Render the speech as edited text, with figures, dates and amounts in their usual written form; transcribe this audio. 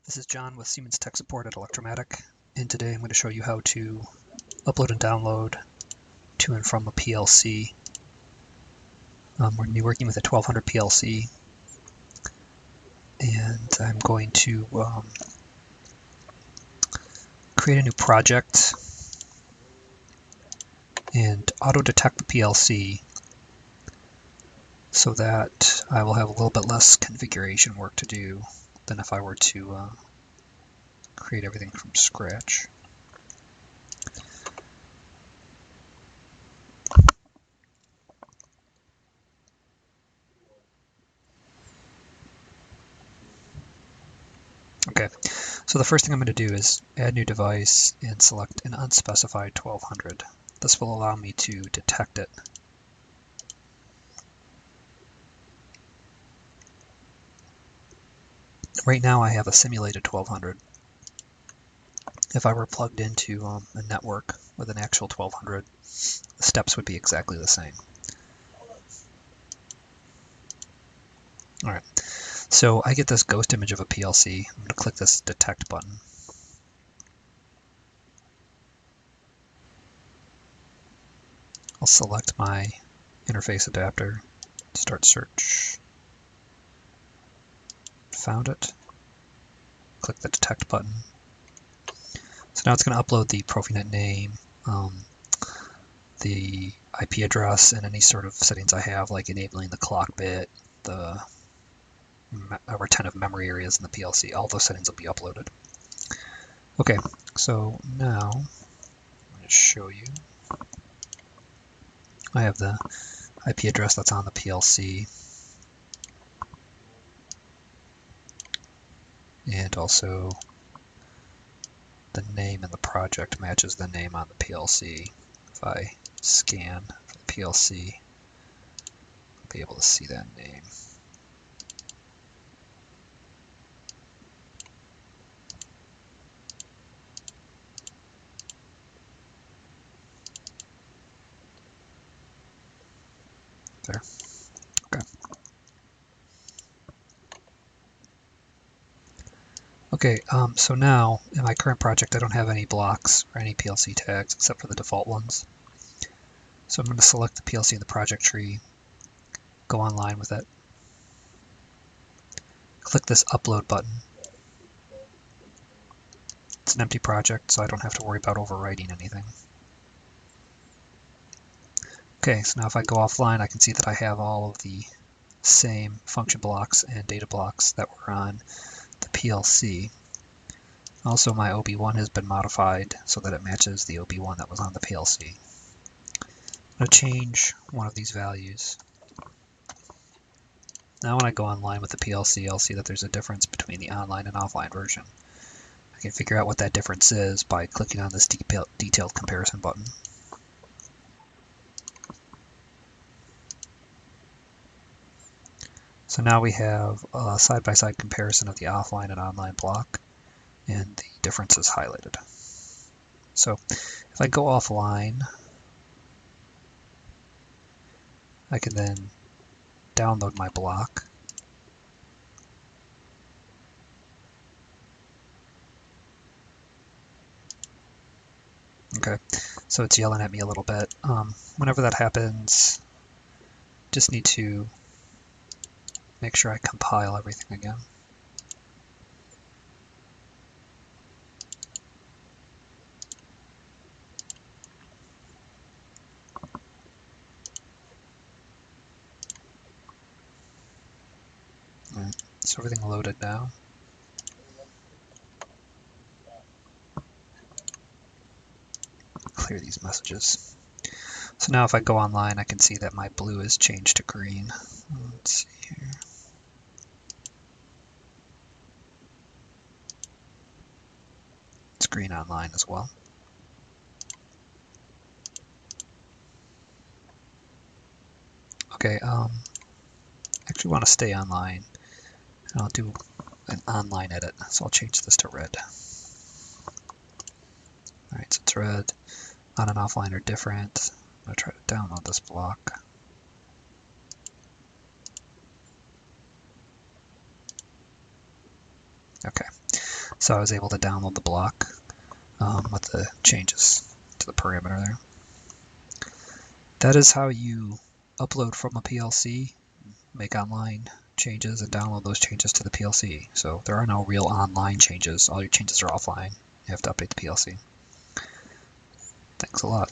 This is John with Siemens Tech Support at Electro-Matic, and today I'm going to show you how to upload and download to and from a PLC. We're going to be working with a 1200 PLC, and I'm going to create a new project and auto-detect the PLC so that I will have a little bit less configuration work to do than if I were to create everything from scratch. Okay, so the first thing I'm going to do is add new device and select an unspecified 1200. This will allow me to detect it. Right now I have a simulated 1200. If I were plugged into a network with an actual 1200, the steps would be exactly the same. Alright, so I get this ghost image of a PLC. I'm going to click this detect button. I'll select my interface adapter, start search. Found it. Click the detect button. So now it's going to upload the Profinet name, the IP address, and any sort of settings I have, like enabling the clock bit, the retentive memory areas in the PLC. All those settings will be uploaded. Okay, so now I'm going to show you. I have the IP address that's on the PLC, and also the name in the project matches the name on the PLC. If I scan for the PLC, I'll be able to see that name. There. Okay. Okay, so now in my current project I don't have any blocks or any PLC tags except for the default ones. So I'm going to select the PLC in the project tree, go online with it, click this upload button. It's an empty project, so I don't have to worry about overwriting anything. Okay, so now if I go offline, I can see that I have all of the same function blocks and data blocks that were on the PLC. Also, my OB1 has been modified so that it matches the OB1 that was on the PLC. I'm going to change one of these values. Now when I go online with the PLC, I'll see that there's a difference between the online and offline version. I can figure out what that difference is by clicking on this detailed comparison button. So now we have a side-by-side comparison of the offline and online block, and the difference is highlighted. So if I go offline, I can then download my block. Okay, so it's yelling at me a little bit. Whenever that happens, just need to make sure I compile everything again. Alright, so everything loaded now. Clear these messages. So now if I go online, I can see that my blue is changed to green. Let's see here. It's green online as well. Okay, I actually want to stay online, and I'll do an online edit, so I'll change this to red. Alright, so it's red. On and offline are different. I'm going to try to download this block. Okay, So I was able to download the block with the changes to the parameter there. That is how you upload from a PLC, make online changes, and download those changes to the PLC. So there are no real online changes. All your changes are offline. You have to update the PLC. Thanks a lot.